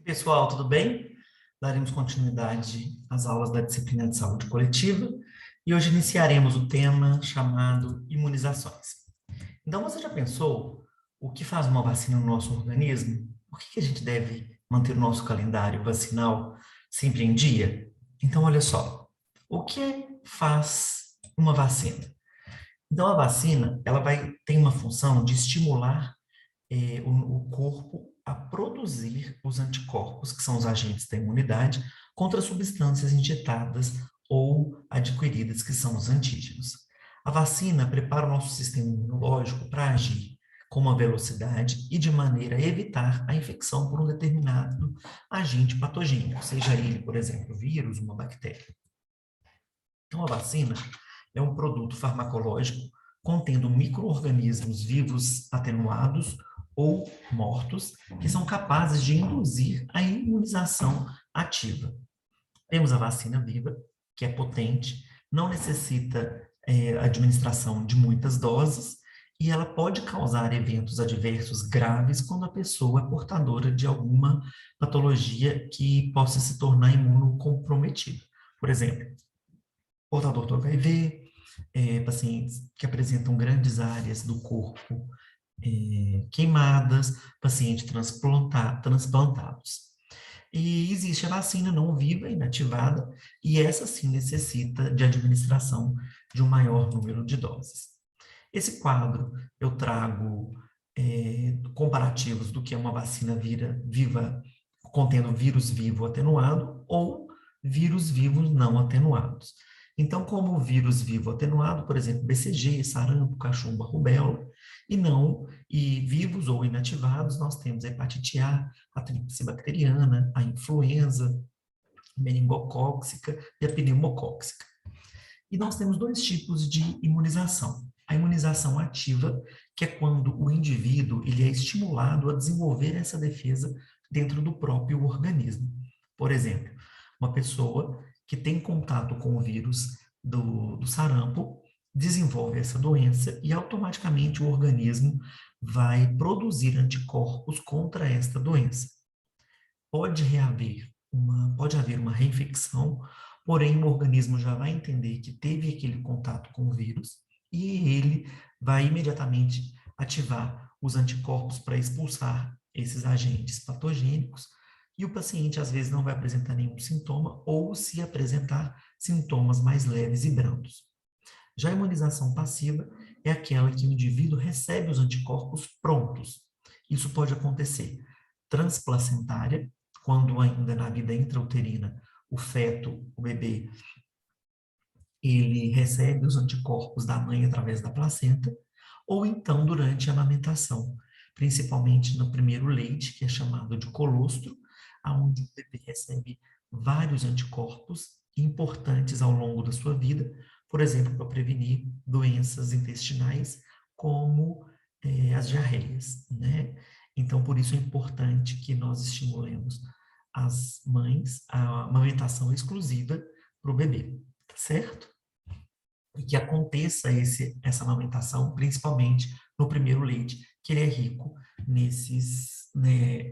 E pessoal, tudo bem? Daremos continuidade às aulas da disciplina de saúde coletiva e hoje iniciaremos o tema chamado imunizações. Então, você já pensou o que faz uma vacina no nosso organismo? Por que a gente deve manter o nosso calendário vacinal sempre em dia? Então, olha só, o que faz uma vacina? Então, a vacina, ela tem uma função de estimular o corpo a produzir os anticorpos, que são os agentes da imunidade, contra substâncias injetadas ou adquiridas, que são os antígenos. A vacina prepara o nosso sistema imunológico para agir com uma velocidade e de maneira a evitar a infecção por um determinado agente patogênico, seja ele, por exemplo, vírus, uma bactéria. Então, a vacina é um produto farmacológico contendo micro-organismos vivos atenuados ou mortos, que são capazes de induzir a imunização ativa. Temos a vacina viva, que é potente, não necessita administração de muitas doses, e ela pode causar eventos adversos graves quando a pessoa é portadora de alguma patologia que possa se tornar imunocomprometida. Por exemplo, portador do HIV, pacientes que apresentam grandes áreas do corpo queimadas, pacientes transplantados. E existe a vacina não viva, inativada, e essa sim necessita de administração de um maior número de doses. Esse quadro eu trago comparativos do que é uma vacina viva contendo vírus vivo atenuado ou vírus vivos não atenuados. Então, como o vírus vivo atenuado, por exemplo, BCG, sarampo, cachumba, rubéola, e vivos ou inativados, nós temos a hepatite a tríplice bacteriana, a influenza, a meningocócica e a pneumocócica. E nós temos dois tipos de imunização. A imunização ativa, que é quando o indivíduo ele é estimulado a desenvolver essa defesa dentro do próprio organismo. Por exemplo, uma pessoa que tem contato com o vírus do sarampo desenvolve essa doença e automaticamente o organismo vai produzir anticorpos contra esta doença. Pode haver uma reinfecção, porém o organismo já vai entender que teve aquele contato com o vírus e ele vai imediatamente ativar os anticorpos para expulsar esses agentes patogênicos e o paciente às vezes não vai apresentar nenhum sintoma ou se apresentar sintomas mais leves e brandos. Já a imunização passiva é aquela que o indivíduo recebe os anticorpos prontos. Isso pode acontecer transplacentária, quando ainda na vida intrauterina o feto, o bebê, ele recebe os anticorpos da mãe através da placenta, ou então durante a amamentação, principalmente no primeiro leite, que é chamado de colostro, onde o bebê recebe vários anticorpos importantes ao longo da sua vida, por exemplo, para prevenir doenças intestinais, como as diarreias, né? Então, por isso é importante que nós estimulemos as mães a amamentação exclusiva para o bebê, tá certo? E que aconteça essa amamentação, principalmente no primeiro leite, que ele é rico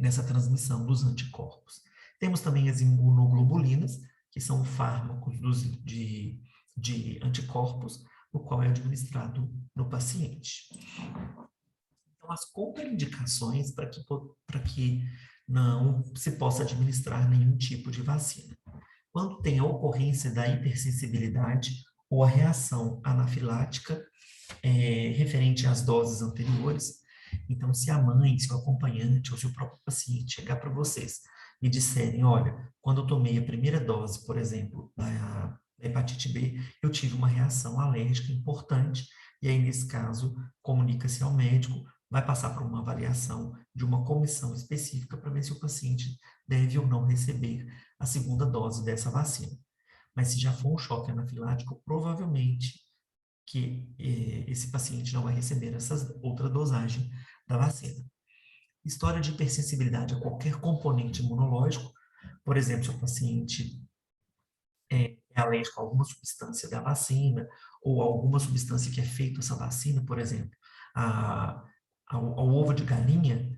nessa transmissão dos anticorpos. Temos também as imunoglobulinas, que são fármacos de anticorpos, o qual é administrado no paciente. Então, as contraindicações para que não se possa administrar nenhum tipo de vacina. Quando tem a ocorrência da hipersensibilidade ou a reação anafilática referente às doses anteriores, então, se a mãe, se o acompanhante ou se o próprio paciente chegar para vocês e disserem, olha, quando eu tomei a primeira dose, por exemplo, da hepatite B, eu tive uma reação alérgica importante, e aí, nesse caso, comunica-se ao médico, vai passar por uma avaliação de uma comissão específica para ver se o paciente deve ou não receber a segunda dose dessa vacina. Mas se já for um choque anafilático, provavelmente que esse paciente não vai receber essa outra dosagem da vacina. História de hipersensibilidade a qualquer componente imunológico, por exemplo, se o paciente é alérgico a alguma substância da vacina, ou alguma substância que é feita essa vacina, por exemplo, ao ovo de galinha,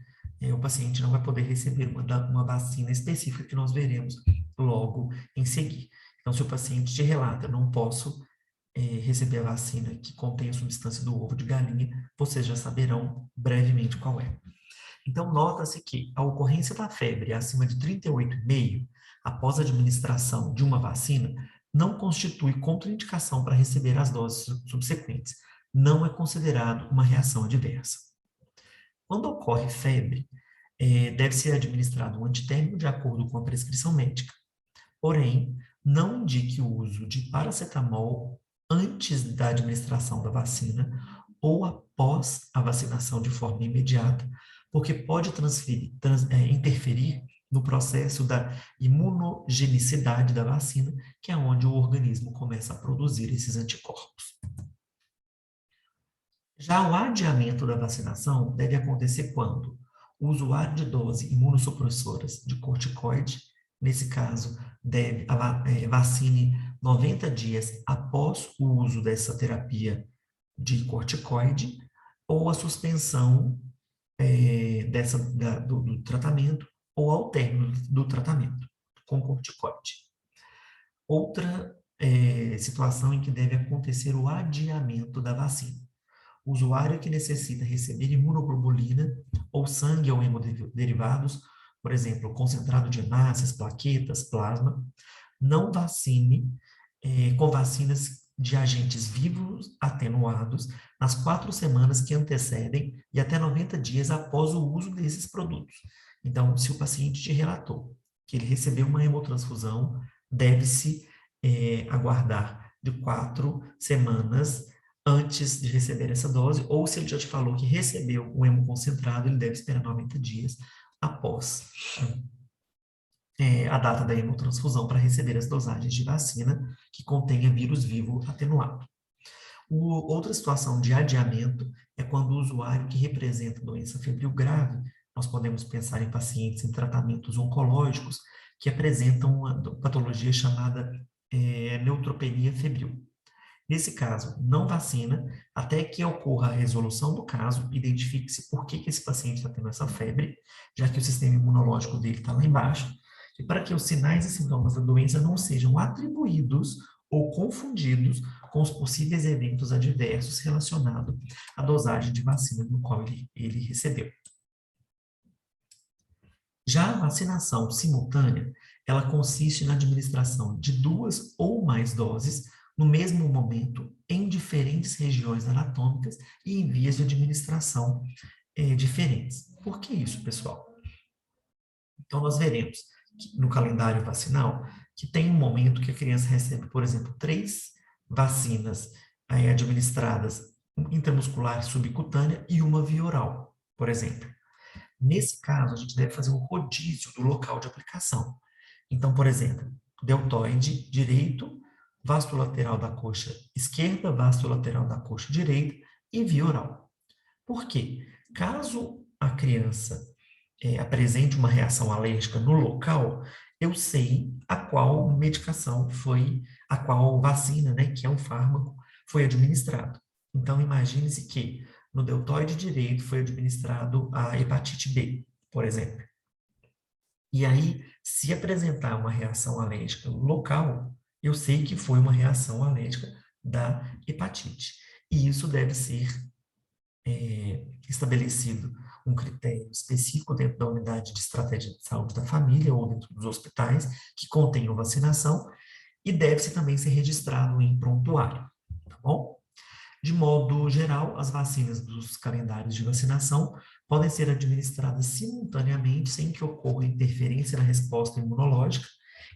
o paciente não vai poder receber uma vacina específica que nós veremos logo em seguida. Então, se o paciente te relata, não posso receber a vacina que contém a substância do ovo de galinha, vocês já saberão brevemente qual é. Então, nota-se que a ocorrência da febre acima de 38,5 após a administração de uma vacina não constitui contraindicação para receber as doses subsequentes. Não é considerado uma reação adversa. Quando ocorre febre, deve ser administrado um antitérmico de acordo com a prescrição médica. Porém, não indique o uso de paracetamol antes da administração da vacina ou após a vacinação de forma imediata, porque pode interferir no processo da imunogenicidade da vacina, que é onde o organismo começa a produzir esses anticorpos. Já o adiamento da vacinação deve acontecer quando o usuário de dose imunossupressoras de corticoide, nesse caso, vacine 90 dias após o uso dessa terapia de corticoide, ou a suspensão do tratamento, ou ao término do tratamento com corticoide. Outra situação em que deve acontecer o adiamento da vacina. O usuário que necessita receber imunoglobulina ou sangue ou hemoderivados, por exemplo, concentrado de hemácias, plaquetas, plasma, não vacine com vacinas de agentes vivos atenuados nas 4 semanas que antecedem e até 90 dias após o uso desses produtos. Então, se o paciente te relatou que ele recebeu uma hemotransfusão, deve-se aguardar de 4 semanas antes de receber essa dose, ou se ele já te falou que recebeu o hemoconcentrado, ele deve esperar 90 dias após a data da hemotransfusão para receber as dosagens de vacina que contenha vírus vivo atenuado. Outra situação de adiamento é quando o usuário que representa doença febril grave, nós podemos pensar em pacientes em tratamentos oncológicos que apresentam uma patologia chamada neutropenia febril. Nesse caso, não vacina até que ocorra a resolução do caso, identifique-se por que esse paciente está tendo essa febre, já que o sistema imunológico dele está lá embaixo, e para que os sinais e sintomas da doença não sejam atribuídos ou confundidos com os possíveis eventos adversos relacionados à dosagem de vacina no qual ele recebeu. Já a vacinação simultânea, ela consiste na administração de 2 ou mais doses no mesmo momento, em diferentes regiões anatômicas e em vias de administração diferentes. Por que isso, pessoal? Então, nós veremos no calendário vacinal que tem um momento que a criança recebe, por exemplo, 3 vacinas administradas intramuscular subcutânea e uma via oral, por exemplo. Nesse caso, a gente deve fazer um rodízio do local de aplicação. Então, por exemplo, deltoide direito, vasto lateral da coxa esquerda, vasto lateral da coxa direita e via oral. Por quê? Caso a criança apresente uma reação alérgica no local, eu sei a qual medicação foi, a qual vacina, né, que é um fármaco, foi administrado. Então, imagine-se que no deltoide direito foi administrado a hepatite B, por exemplo. E aí, se apresentar uma reação alérgica local, eu sei que foi uma reação alérgica da hepatite. E isso deve ser estabelecido um critério específico dentro da unidade de estratégia de saúde da família ou dentro dos hospitais que contenham vacinação e deve-se também ser registrado em prontuário, tá bom? De modo geral, as vacinas dos calendários de vacinação podem ser administradas simultaneamente sem que ocorra interferência na resposta imunológica,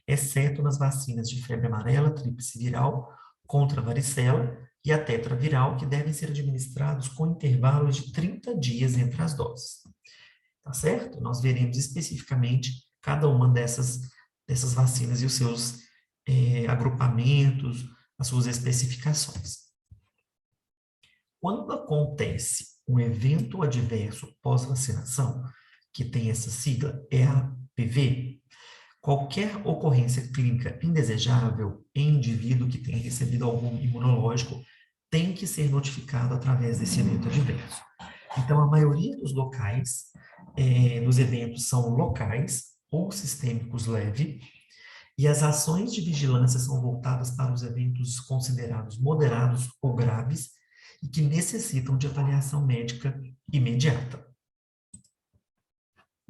exceto nas vacinas de febre amarela, tríplice viral, contra a varicela e a tetraviral, que devem ser administrados com intervalos de 30 dias entre as doses. Tá certo? Nós veremos especificamente cada uma dessas vacinas e os seus agrupamentos, as suas especificações. Quando acontece um evento adverso pós-vacinação, que tem essa sigla EAPV, qualquer ocorrência clínica indesejável em indivíduo que tenha recebido algum imunológico tem que ser notificado através desse evento adverso. Então, a maioria dos locais, dos eventos são locais ou sistêmicos leve, e as ações de vigilância são voltadas para os eventos considerados moderados ou graves e que necessitam de avaliação médica imediata.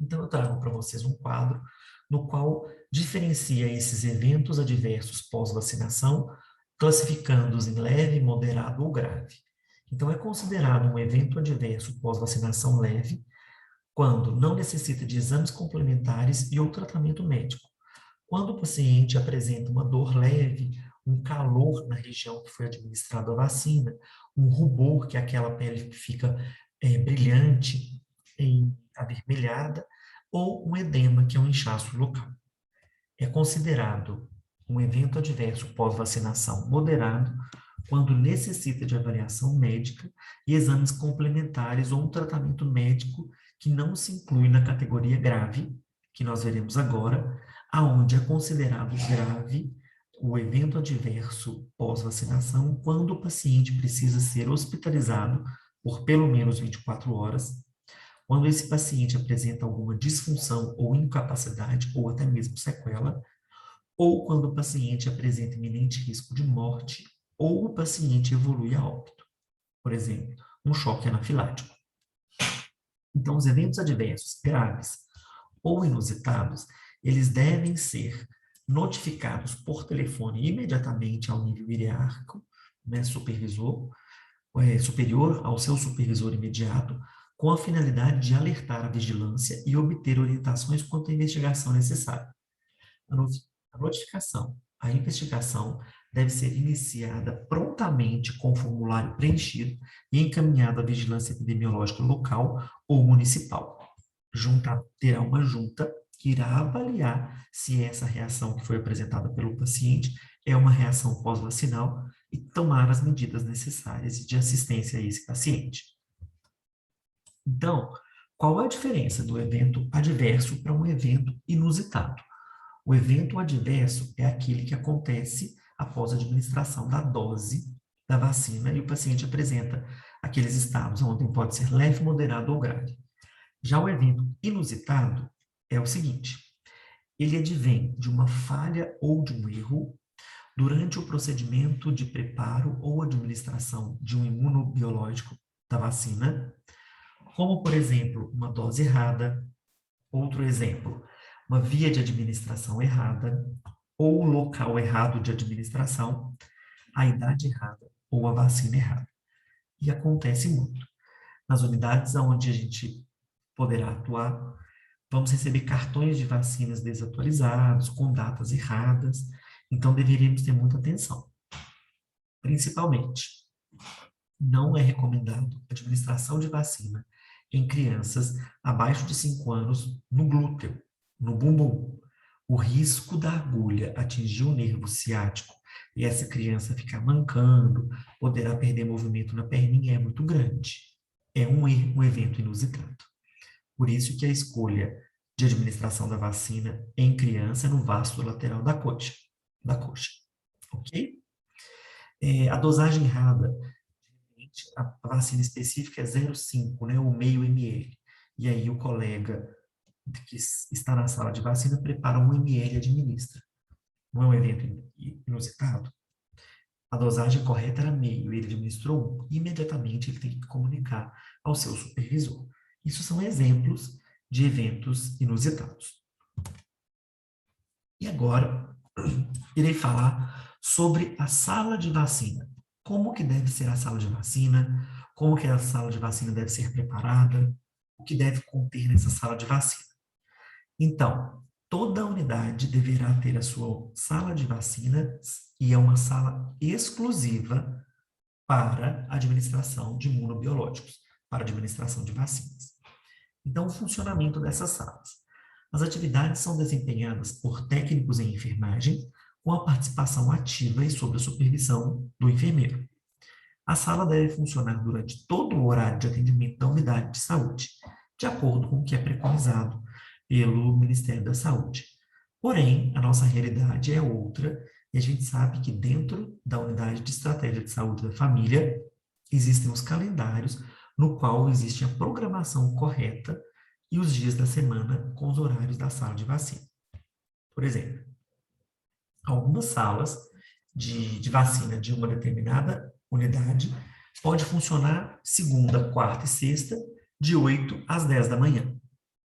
Então, eu trago para vocês um quadro no qual diferencia esses eventos adversos pós-vacinação, classificando-os em leve, moderado ou grave. Então, é considerado um evento adverso pós-vacinação leve quando não necessita de exames complementares e ou tratamento médico. Quando o paciente apresenta uma dor leve, um calor na região que foi administrada a vacina, um rubor, que é aquela pele que fica brilhante e avermelhada, ou um edema, que é um inchaço local. É considerado um evento adverso pós-vacinação moderado quando necessita de avaliação médica e exames complementares ou um tratamento médico que não se inclui na categoria grave, que nós veremos agora, aonde é considerado grave o evento adverso pós-vacinação quando o paciente precisa ser hospitalizado por pelo menos 24 horas, quando esse paciente apresenta alguma disfunção ou incapacidade, ou até mesmo sequela, ou quando o paciente apresenta iminente risco de morte, ou o paciente evolui a óbito. Por exemplo, um choque anafilático. Então, os eventos adversos graves ou inusitados, eles devem ser notificados por telefone imediatamente ao nível hierárquico, né, superior ao seu supervisor imediato, com a finalidade de alertar a vigilância e obter orientações quanto à investigação necessária. A notificação, a investigação deve ser iniciada prontamente com o formulário preenchido e encaminhado à vigilância epidemiológica local ou municipal. Terá uma junta que irá avaliar se essa reação que foi apresentada pelo paciente é uma reação pós-vacinal e tomar as medidas necessárias de assistência a esse paciente. Então, qual a diferença do evento adverso para um evento inusitado? O evento adverso é aquele que acontece após a administração da dose da vacina e o paciente apresenta aqueles estados onde pode ser leve, moderado ou grave. Já o evento inusitado é o seguinte: ele advém de uma falha ou de um erro durante o procedimento de preparo ou administração de um imunobiológico da vacina, como, por exemplo, uma dose errada, outro exemplo, uma via de administração errada, ou o local errado de administração, a idade errada ou a vacina errada. E acontece muito. Nas unidades onde a gente poderá atuar, vamos receber cartões de vacinas desatualizados, com datas erradas, então deveríamos ter muita atenção. Principalmente, não é recomendado a administração de vacina em crianças abaixo de 5 anos no glúteo, no bumbum. O risco da agulha atingir o nervo ciático e essa criança ficar mancando, poderá perder movimento na perninha é muito grande. É um evento inusitado. Por isso que a escolha de administração da vacina em criança é no vasto lateral da coxa. Ok? A dosagem errada, a vacina específica é 0,5, né, ou meio ml. E aí o colega que está na sala de vacina prepara 1 ml e administra. Não é um evento inusitado? A dosagem correta era meio, ele administrou 1. Imediatamente ele tem que comunicar ao seu supervisor. Isso são exemplos de eventos inusitados. E agora, irei falar sobre a sala de vacina. Como que deve ser a sala de vacina, como que a sala de vacina deve ser preparada, o que deve conter nessa sala de vacina. Então, toda unidade deverá ter a sua sala de vacinas e é uma sala exclusiva para a administração de imunobiológicos, para a administração de vacinas. Então, o funcionamento dessas salas. As atividades são desempenhadas por técnicos em enfermagem, com a participação ativa e sob a supervisão do enfermeiro. A sala deve funcionar durante todo o horário de atendimento da unidade de saúde, de acordo com o que é preconizado pelo Ministério da Saúde. Porém, a nossa realidade é outra, e a gente sabe que dentro da unidade de estratégia de saúde da família, existem os calendários no qual existe a programação correta e os dias da semana com os horários da sala de vacina. Por exemplo, algumas salas de vacina de uma determinada unidade pode funcionar segunda, quarta e sexta, de 8 às 10 da manhã.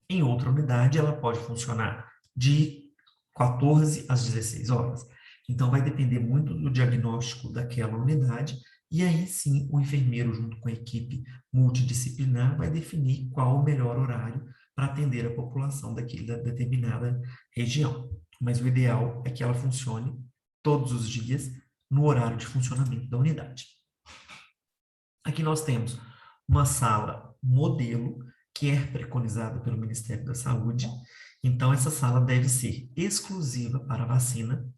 Em outra unidade, ela pode funcionar de 14 às 16 horas. Então, vai depender muito do diagnóstico daquela unidade, e aí sim o enfermeiro, junto com a equipe multidisciplinar, vai definir qual o melhor horário para atender a população daquela determinada região. Mas o ideal é que ela funcione todos os dias no horário de funcionamento da unidade. Aqui nós temos uma sala modelo que é preconizada pelo Ministério da Saúde. Então, essa sala deve ser exclusiva para a vacina.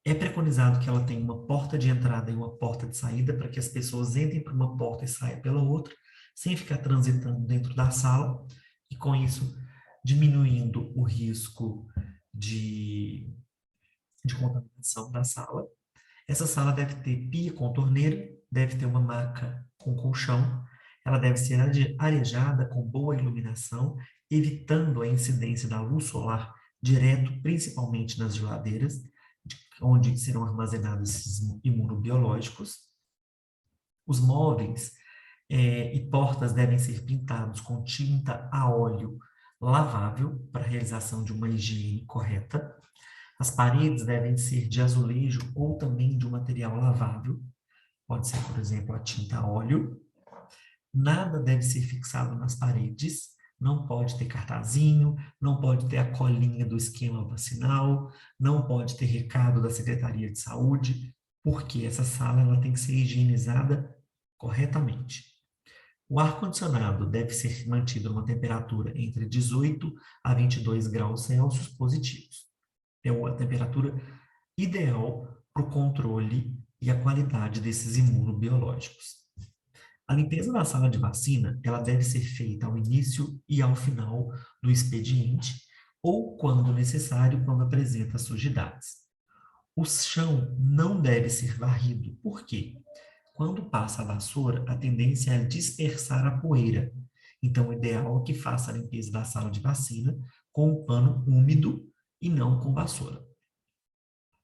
É preconizado que ela tenha uma porta de entrada e uma porta de saída para que as pessoas entrem por uma porta e saiam pela outra, sem ficar transitando dentro da sala, e com isso diminuindo o risco de contaminação da sala. Essa sala deve ter pia com torneira, deve ter uma maca com colchão, ela deve ser arejada com boa iluminação, evitando a incidência da luz solar direto, principalmente nas geladeiras, onde serão armazenados esses imunobiológicos. Os móveis e portas devem ser pintados com tinta a óleo lavável para a realização de uma higiene correta. As paredes devem ser de azulejo ou também de um material lavável. Pode ser, por exemplo, a tinta a óleo. Nada deve ser fixado nas paredes. Não pode ter cartazinho, não pode ter a colinha do esquema vacinal, não pode ter recado da Secretaria de Saúde, porque essa sala ela tem que ser higienizada corretamente. O ar-condicionado deve ser mantido numa temperatura entre 18 a 22 graus Celsius positivos. É a temperatura ideal para o controle e a qualidade desses imunobiológicos. A limpeza da sala de vacina, ela deve ser feita ao início e ao final do expediente, ou, quando necessário, quando apresenta sujidades. O chão não deve ser varrido. Por quê? Quando passa a vassoura, a tendência é dispersar a poeira. Então, o ideal é que faça a limpeza da sala de vacina com um pano úmido e não com vassoura.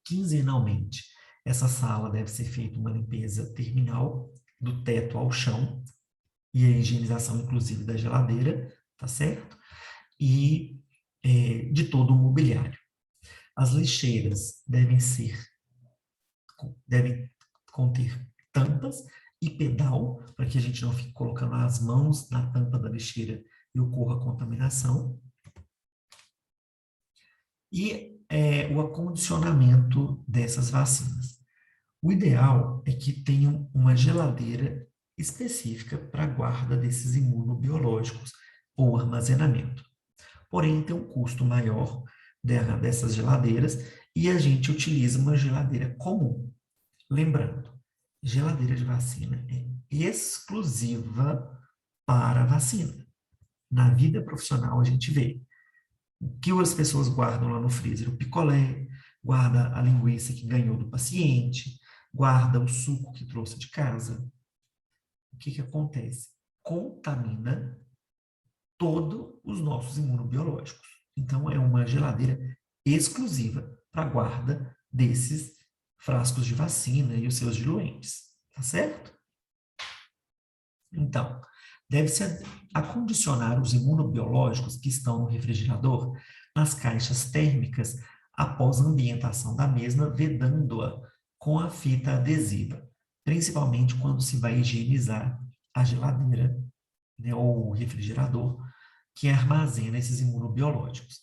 Quinzenalmente, essa sala deve ser feita uma limpeza terminal do teto ao chão e a higienização, inclusive, da geladeira, tá certo? E de todo o mobiliário. As lixeiras devem conter tampas e pedal, para que a gente não fique colocando as mãos na tampa da lixeira e ocorra contaminação. E o acondicionamento dessas vacinas. O ideal é que tenham uma geladeira específica para a guarda desses imunobiológicos ou armazenamento. Porém, tem um custo maior dessas geladeiras e a gente utiliza uma geladeira comum. Lembrando, geladeira de vacina é exclusiva para a vacina. Na vida profissional, a gente vê o que as pessoas guardam lá no freezer, o picolé, guarda a linguiça que ganhou do paciente, guarda o suco que trouxe de casa. O que acontece? Contamina todos os nossos imunobiológicos. Então, é uma geladeira exclusiva para a guarda desses frascos de vacina e os seus diluentes. Tá certo? Então, deve-se acondicionar os imunobiológicos que estão no refrigerador nas caixas térmicas após a ambientação da mesma, vedando-a com a fita adesiva, principalmente quando se vai higienizar a geladeira, né, ou o refrigerador que armazena esses imunobiológicos.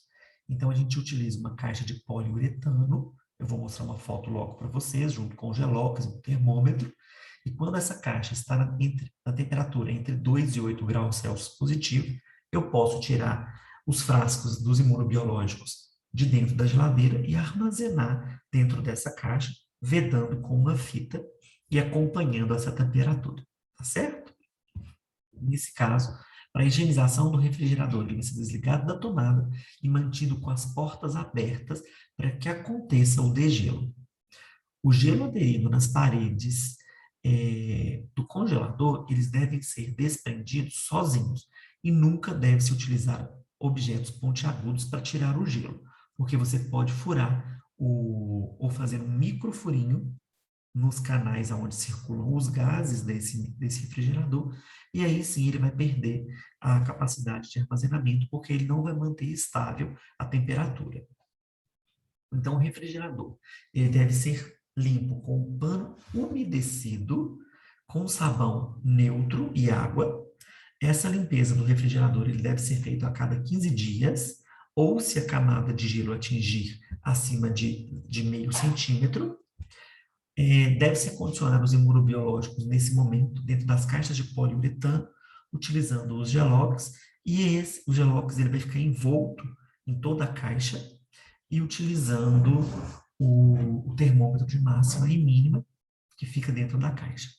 Então, a gente utiliza uma caixa de poliuretano, eu vou mostrar uma foto logo para vocês, junto com o gelóx, o termômetro, e quando essa caixa está na temperatura entre 2 e 8 graus Celsius positivo, eu posso tirar os frascos dos imunobiológicos de dentro da geladeira e armazenar dentro dessa caixa, vedando com uma fita e acompanhando essa temperatura, tá certo? Nesse caso, para a higienização do refrigerador, deve ser desligado da tomada e mantido com as portas abertas para que aconteça o degelo. O gelo aderido nas paredes do congelador, eles devem ser desprendidos sozinhos e nunca deve-se utilizar objetos pontiagudos para tirar o gelo, porque você pode furar ou fazer um microfurinho nos canais onde circulam os gases desse refrigerador, e aí sim ele vai perder a capacidade de armazenamento, porque ele não vai manter estável a temperatura. Então, o refrigerador, ele deve ser limpo com um pano umedecido, com sabão neutro e água. Essa limpeza do refrigerador ele deve ser feita a cada 15 dias, ou se a camada de gelo atingir acima de meio centímetro, deve ser condicionado os imunobiológicos nesse momento dentro das caixas de poliuretano, utilizando os gelox, e o gelox ele vai ficar envolto em toda a caixa e utilizando o termômetro de máxima e mínima que fica dentro da caixa.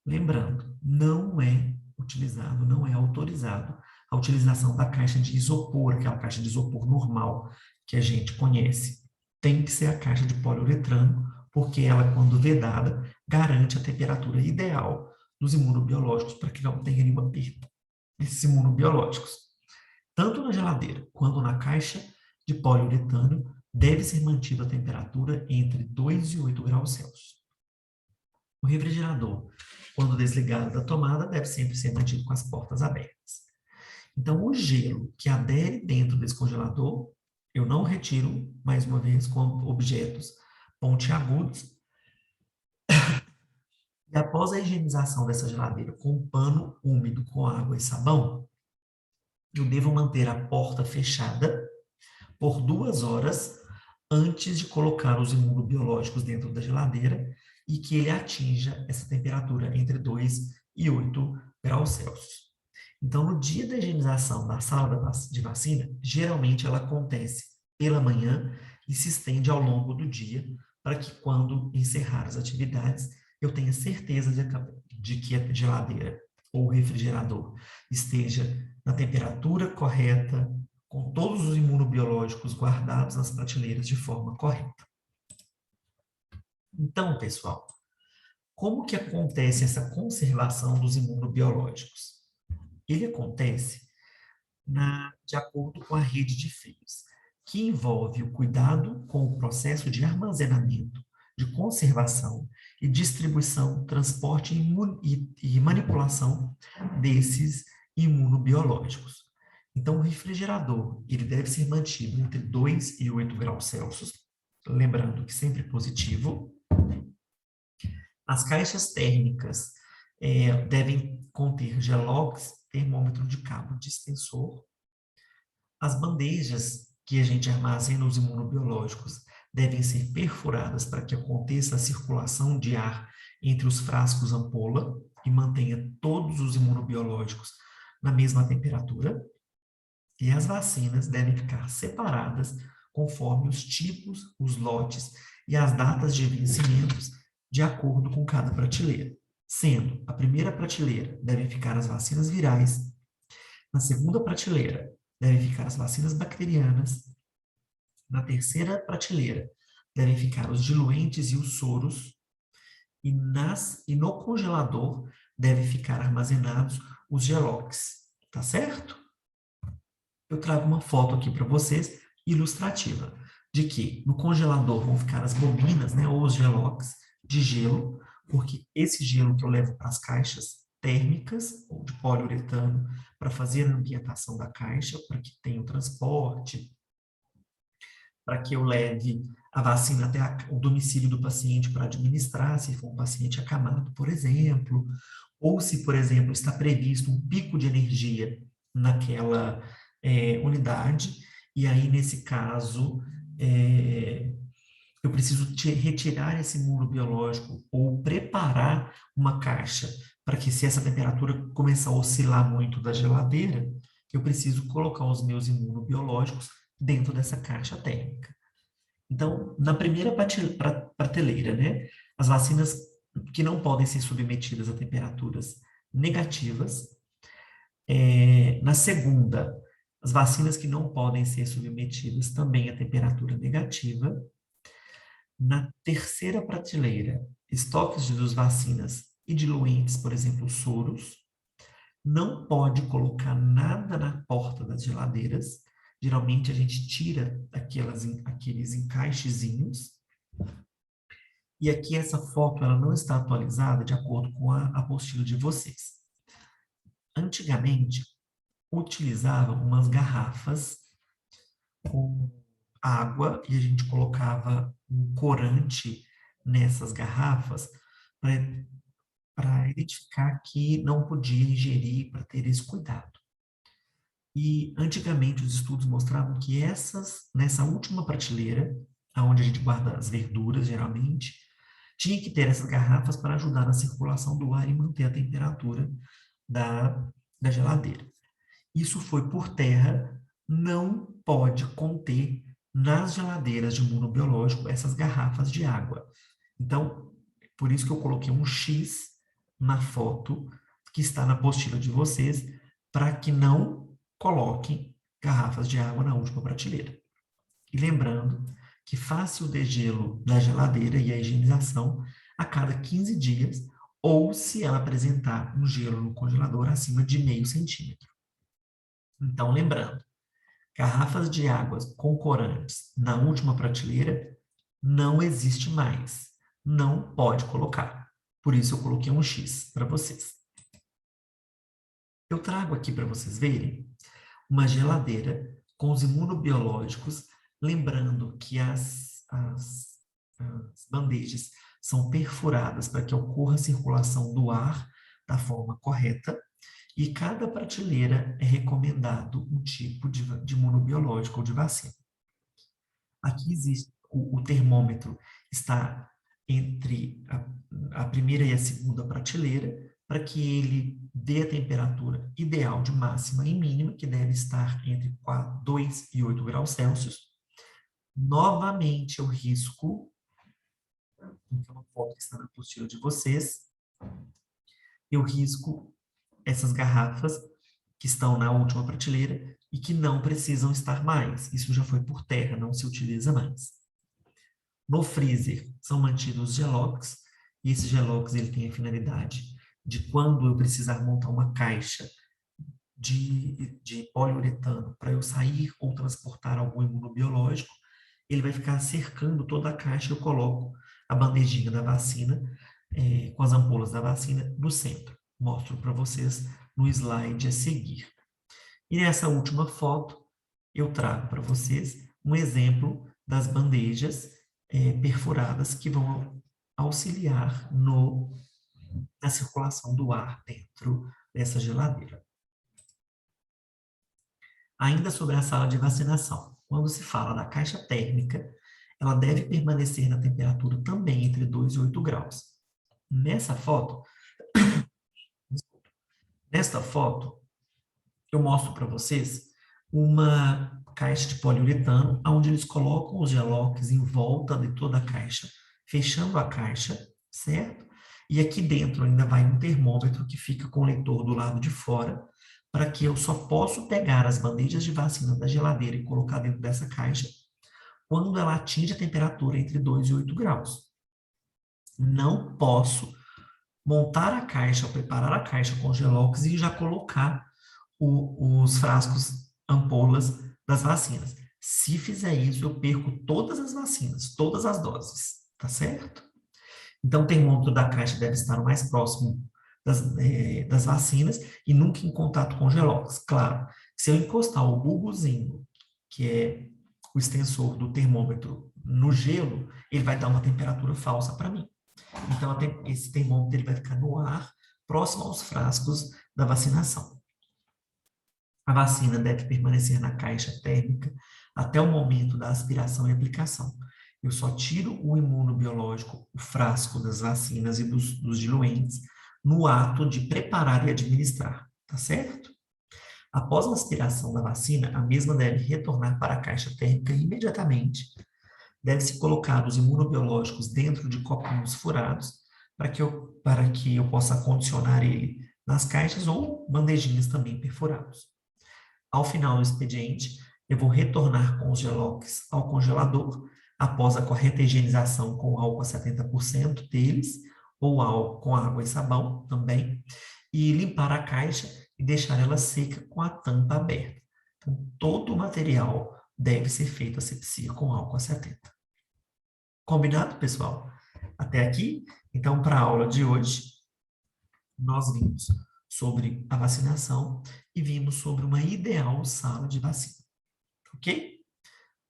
Lembrando, não é utilizado, não é autorizado a utilização da caixa de isopor, aquela caixa de isopor normal que a gente conhece. Tem que ser a caixa de poliuretano, porque ela, quando vedada, garante a temperatura ideal dos imunobiológicos para que não tenha nenhuma perda desses imunobiológicos. Tanto na geladeira quanto na caixa de poliuretano, deve ser mantida a temperatura entre 2 e 8 graus Celsius. O refrigerador, quando desligado da tomada, deve sempre ser mantido com as portas abertas. Então, o gelo que adere dentro desse congelador, eu não retiro, mais uma vez, com objetos pontiagudos. E após a higienização dessa geladeira com um pano úmido com água e sabão, eu devo manter a porta fechada por 2 horas antes de colocar os imunobiológicos dentro da geladeira e que ele atinja essa temperatura entre 2 e 8 graus Celsius. Então, no dia da higienização da sala de vacina, geralmente ela acontece pela manhã e se estende ao longo do dia, para que quando encerrar as atividades, eu tenha certeza de que a geladeira ou refrigerador esteja na temperatura correta, com todos os imunobiológicos guardados nas prateleiras de forma correta. Então, pessoal, como que acontece essa conservação dos imunobiológicos? Ele acontece de acordo com a rede de frios, que envolve o cuidado com o processo de armazenamento, de conservação e distribuição, transporte e manipulação desses imunobiológicos. Então, o refrigerador, ele deve ser mantido entre 2 e 8 graus Celsius, lembrando que sempre positivo. As caixas térmicas devem conter gelox, termômetro de cabo dispensor. As bandejas que a gente armazena os imunobiológicos devem ser perfuradas para que aconteça a circulação de ar entre os frascos ampola e mantenha todos os imunobiológicos na mesma temperatura. E as vacinas devem ficar separadas conforme os tipos, os lotes e as datas de vencimentos de acordo com cada prateleira. Sendo a primeira prateleira devem ficar as vacinas virais, na segunda prateleira devem ficar as vacinas bacterianas, na terceira prateleira devem ficar os diluentes e os soros, e no congelador devem ficar armazenados os gelox, tá certo? Eu trago uma foto aqui para vocês, ilustrativa, de que no congelador vão ficar as bobinas, né, ou os gelox de gelo, porque esse gelo que eu levo para as caixas térmicas, ou de poliuretano, para fazer a ambientação da caixa, para que tenha o transporte, para que eu leve a vacina até o domicílio do paciente para administrar, se for um paciente acamado, por exemplo, ou se, por exemplo, está previsto um pico de energia naquela unidade, e aí, nesse caso, eu preciso retirar esse imunobiológico ou preparar uma caixa para que, se essa temperatura começar a oscilar muito da geladeira, eu preciso colocar os meus imunobiológicos dentro dessa caixa térmica. Então, na primeira prateleira, né, as vacinas que não podem ser submetidas a temperaturas negativas. Na segunda, as vacinas que não podem ser submetidas também a temperatura negativa. Na terceira prateleira estoques de vacinas e diluentes, por exemplo, soros. Não pode colocar nada na porta das geladeiras. Geralmente a gente tira aqueles encaixezinhos. E aqui essa foto ela não está atualizada de acordo com a apostila de vocês. Antigamente, utilizavam umas garrafas com água e a gente colocava um corante nessas garrafas para identificar que não podia ingerir, para ter esse cuidado. E antigamente os estudos mostravam que nessa última prateleira, onde a gente guarda as verduras geralmente, tinha que ter essas garrafas para ajudar na circulação do ar e manter a temperatura da geladeira. Isso foi por terra, não pode conter nas geladeiras de imunobiológico essas garrafas de água. Então, por isso que eu coloquei um X na foto que está na apostila de vocês, para que não coloquem garrafas de água na última prateleira. E lembrando que faça o degelo da geladeira e a higienização a cada 15 dias, ou se ela apresentar um gelo no congelador acima de 0,5 centímetro. Então, lembrando, garrafas de águas com corantes na última prateleira não existe mais. Não pode colocar. Por isso eu coloquei um X para vocês. Eu trago aqui para vocês verem uma geladeira com os imunobiológicos, lembrando que as bandejas são perfuradas para que ocorra a circulação do ar da forma correta, e cada prateleira é recomendado um tipo de imunobiológico ou de vacina. Aqui existe o termômetro, está entre a primeira e a segunda prateleira, para que ele dê a temperatura ideal de máxima e mínima, que deve estar entre 2 e 8 graus Celsius. Novamente, eu risco, então uma foto que está na apostila de vocês, eu risco essas garrafas que estão na última prateleira e que não precisam estar mais. Isso já foi por terra, não se utiliza mais. No freezer são mantidos os gelox, e esse gelox ele tem a finalidade de, quando eu precisar montar uma caixa de poliuretano para eu sair ou transportar algum imunobiológico, ele vai ficar cercando toda a caixa. Eu coloco a bandejinha da vacina com as ampolas da vacina no centro. Mostro para vocês no slide a seguir. E nessa última foto, eu trago para vocês um exemplo das bandejas perfuradas que vão auxiliar na circulação do ar dentro dessa geladeira. Ainda sobre a sala de vacinação, quando se fala da caixa térmica, ela deve permanecer na temperatura também entre 2 e 8 graus. Nesta foto, eu mostro para vocês uma caixa de poliuretano, onde eles colocam os gelox em volta de toda a caixa, fechando a caixa, certo? E aqui dentro ainda vai um termômetro que fica com o leitor do lado de fora, para que eu só possa pegar as bandejas de vacina da geladeira e colocar dentro dessa caixa quando ela atinge a temperatura entre 2 e 8 graus. Não posso montar a caixa, ou preparar a caixa com gelox e já colocar os frascos, ampolas das vacinas. Se fizer isso, eu perco todas as vacinas, todas as doses, tá certo? Então, o termômetro da caixa deve estar o mais próximo das vacinas e nunca em contato com gelox. Claro, se eu encostar o bulbozinho, que é o extensor do termômetro, no gelo, ele vai dar uma temperatura falsa para mim. Então, esse termômetro ele vai ficar no ar, próximo aos frascos da vacinação. A vacina deve permanecer na caixa térmica até o momento da aspiração e aplicação. Eu só tiro o imunobiológico, o frasco das vacinas e dos diluentes, no ato de preparar e administrar, tá certo? Após a aspiração da vacina, a mesma deve retornar para a caixa térmica imediatamente. Deve-se colocar os imunobiológicos dentro de copinhos furados, para que eu possa acondicionar ele nas caixas, ou bandejinhas também perfurados. Ao final do expediente, eu vou retornar com os gelox ao congelador, após a correta higienização com álcool a 70% deles, ou álcool com água e sabão também, e limpar a caixa e deixar ela seca com a tampa aberta. Então, todo o material deve ser feito asepsia com álcool a 70. Combinado, pessoal? Até aqui? Então, para a aula de hoje, nós vimos sobre a vacinação e vimos sobre uma ideal sala de vacina. Ok?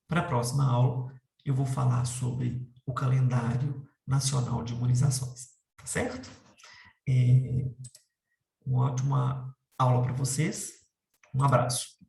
Para a próxima aula, eu vou falar sobre o calendário nacional de imunizações. Tá certo? Uma ótima aula para vocês. Um abraço.